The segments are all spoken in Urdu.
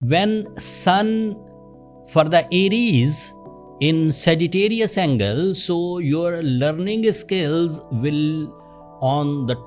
When Sun for the Aries in Sagittarius angle, so your learning skills will on the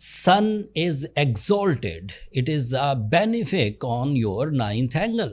Sun is exalted. It is a benefic on your 9th angle.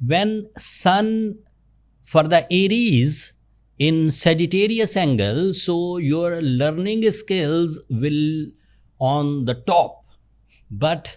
When Sun for the Aries in Sagittarius angle, so your learning skills will on the top, but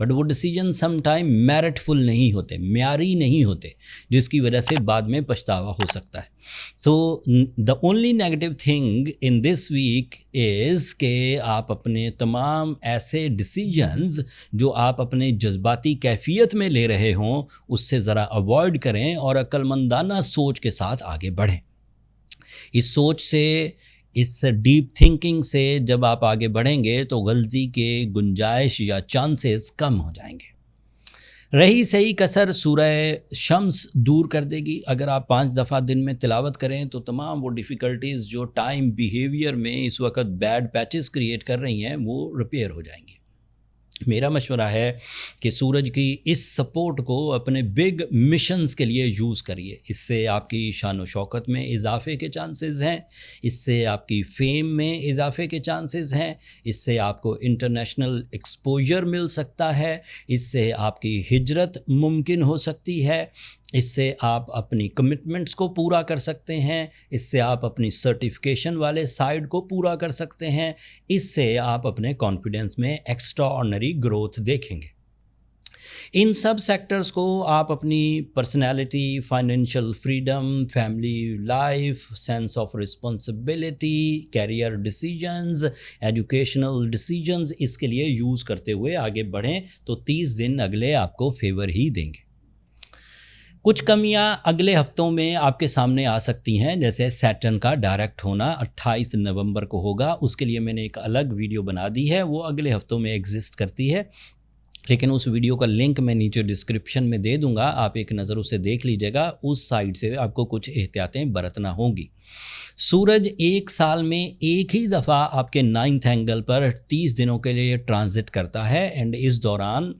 but وہ ڈیسیجن سم ٹائم میرٹفل نہیں ہوتے, معیاری نہیں ہوتے, جس کی وجہ سے بعد میں پچھتاوا ہو سکتا ہے. So the only negative thing in this week is کہ آپ اپنے تمام ایسے ڈیسیجنز جو آپ اپنے جذباتی کیفیت میں لے رہے ہوں اس سے ذرا اوائڈ کریں اور عقل مندانہ سوچ کے ساتھ آگے بڑھیں. اس سوچ سے, اس ڈیپ تھنکنگ سے جب آپ آگے بڑھیں گے تو غلطی کے گنجائش یا چانسز کم ہو جائیں گے. رہی صحیح کثر سورہ شمس دور کر دے گی. اگر آپ 5 دفعہ دن میں تلاوت کریں تو تمام وہ ڈیفیکلٹیز جو ٹائم بیہیویئر میں اس وقت بیڈ پیچز کریٹ کر رہی ہیں وہ ریپیئر ہو جائیں گی. میرا مشورہ ہے کہ سورج کی اس سپورٹ کو اپنے بگ مشنز کے لیے یوز کریے. اس سے آپ کی شان و شوکت میں اضافے کے چانسز ہیں, اس سے آپ کی فیم میں اضافے کے چانسز ہیں, اس سے آپ کو انٹرنیشنل ایکسپوجر مل سکتا ہے, اس سے آپ کی ہجرت ممکن ہو سکتی ہے, اس سے آپ اپنی کمٹمنٹس کو پورا کر سکتے ہیں, اس سے آپ اپنی سرٹیفکیشن والے سائڈ کو پورا کر سکتے ہیں, اس سے آپ اپنے کانفیڈنس میں ایکسٹرا آرڈنری گروتھ دیکھیں گے. ان سب سیکٹرز کو آپ اپنی personality, financial freedom, family life, sense of responsibility, career decisions, educational decisions, اس کے لیے یوز کرتے ہوئے آگے بڑھیں تو 30 دن اگلے آپ کو فیور ہی دیں گے. کچھ کمیاں اگلے ہفتوں میں آپ کے سامنے آ سکتی ہیں, جیسے سیٹرن کا ڈائریکٹ ہونا 28 نومبر کو ہوگا. اس کے لیے میں نے ایک الگ ویڈیو بنا دی ہے, وہ اگلے ہفتوں میں ایگزسٹ کرتی ہے, لیکن اس ویڈیو کا لنک میں نیچے ڈسکرپشن میں دے دوں گا, آپ ایک نظر اسے دیکھ لیجیے گا. اس سائڈ سے آپ کو کچھ احتیاطیں برتنا ہوں گی. سورج ایک سال میں ایک ہی دفعہ آپ کے 9th اینگل پر 30 دنوں کے لیے ٹرانزٹ کرتا ہے, اینڈ اس دوران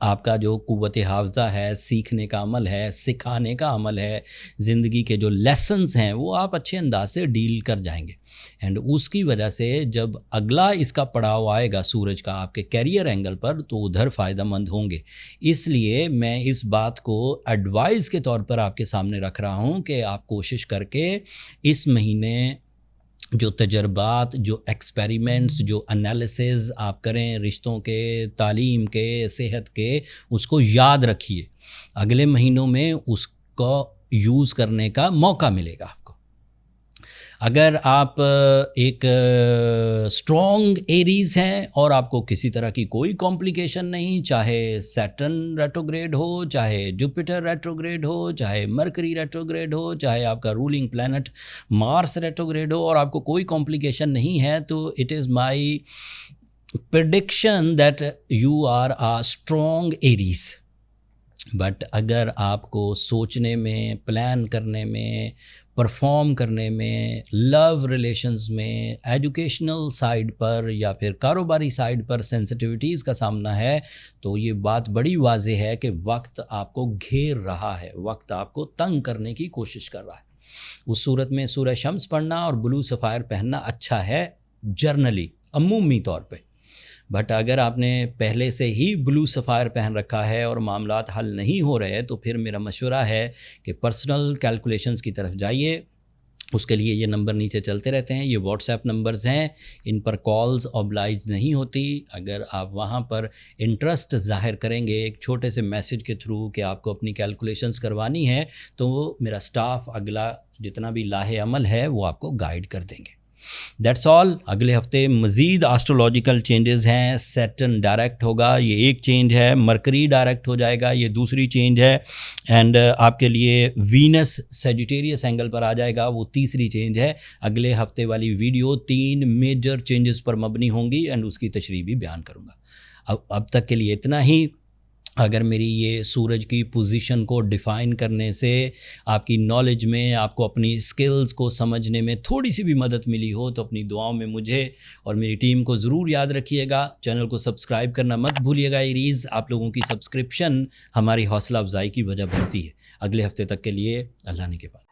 آپ کا جو قوت حافظہ ہے, سیکھنے کا عمل ہے, سکھانے کا عمل ہے, زندگی کے جو لیسنز ہیں وہ آپ اچھے انداز سے ڈیل کر جائیں گے. اینڈ اس کی وجہ سے جب اگلا اس کا پڑاؤ آئے گا سورج کا آپ کے کیریئر اینگل پر تو ادھر فائدہ مند ہوں گے. اس لیے میں اس بات کو ایڈوائز کے طور پر آپ کے سامنے رکھ رہا ہوں کہ آپ کوشش کر کے اس مہینے جو تجربات, جو ایکسپیریمنٹس, جو انالیسز آپ کریں رشتوں کے, تعلیم کے, صحت کے, اس کو یاد رکھیے. اگلے مہینوں میں اس کو یوز کرنے کا موقع ملے گا آپ کو. اگر آپ ایک اسٹرانگ ایریز ہیں اور آپ کو کسی طرح کی کوئی کمپلیکیشن نہیں, چاہے سیٹرن ریٹروگریڈ ہو, چاہے جوپیٹر ریٹروگریڈ ہو, چاہے مرکری ریٹروگریڈ ہو, چاہے آپ کا رولنگ پلانٹ مارس ریٹروگریڈ ہو, اور آپ کو کوئی کمپلیکیشن نہیں ہے, تو it is my prediction that you are a strong Aries. But اگر آپ کو سوچنے میں, پلان کرنے میں, پرفارم کرنے میں, لو ریلیشنز میں, ایجوکیشنل سائیڈ پر یا پھر کاروباری سائیڈ پر سینسٹیوٹیز کا سامنا ہے, تو یہ بات بڑی واضح ہے کہ وقت آپ کو گھیر رہا ہے, وقت آپ کو تنگ کرنے کی کوشش کر رہا ہے. اس صورت میں سورہ شمس پڑھنا اور بلو سفائر پہننا اچھا ہے جرنلی, عمومی طور پہ. بٹ اگر آپ نے پہلے سے ہی بلو سفائر پہن رکھا ہے اور معاملات حل نہیں ہو رہے تو پھر میرا مشورہ ہے کہ پرسنل کیلکولیشنز کی طرف جائیے. اس کے لیے یہ نمبر نیچے چلتے رہتے ہیں, یہ واٹس ایپ نمبرز ہیں, ان پر کالز اوبلائج نہیں ہوتی. اگر آپ وہاں پر انٹرسٹ ظاہر کریں گے ایک چھوٹے سے میسج کے تھرو کہ آپ کو اپنی کیلکولیشنز کروانی ہے, تو میرا سٹاف اگلا جتنا بھی لاہے عمل ہے وہ آپ کو گائیڈ کر دیں گے. That's all. اگلے ہفتے مزید آسٹرولوجیکل چینجز ہیں. سیٹرن ڈائریکٹ ہوگا, یہ ایک چینج ہے. مرکری ڈائریکٹ ہو جائے گا, یہ دوسری چینج ہے. اینڈ آپ کے لیے وینس سیجیٹیریس اینگل پر آ جائے گا, وہ تیسری چینج ہے. اگلے ہفتے والی ویڈیو 3 میجر چینجز پر مبنی ہوں گی اینڈ اس کی تشریح بھی بیان کروں گا. اب تک کے لیے اتنا ہی. اگر میری یہ سورج کی پوزیشن کو ڈیفائن کرنے سے آپ کی نالج میں, آپ کو اپنی سکلز کو سمجھنے میں تھوڑی سی بھی مدد ملی ہو تو اپنی دعاؤں میں مجھے اور میری ٹیم کو ضرور یاد رکھیے گا. چینل کو سبسکرائب کرنا مت بھولیے گا. ایریز, آپ لوگوں کی سبسکرپشن ہماری حوصلہ افزائی کی وجہ بنتی ہے. اگلے ہفتے تک کے لیے اللہ نے کے پاس.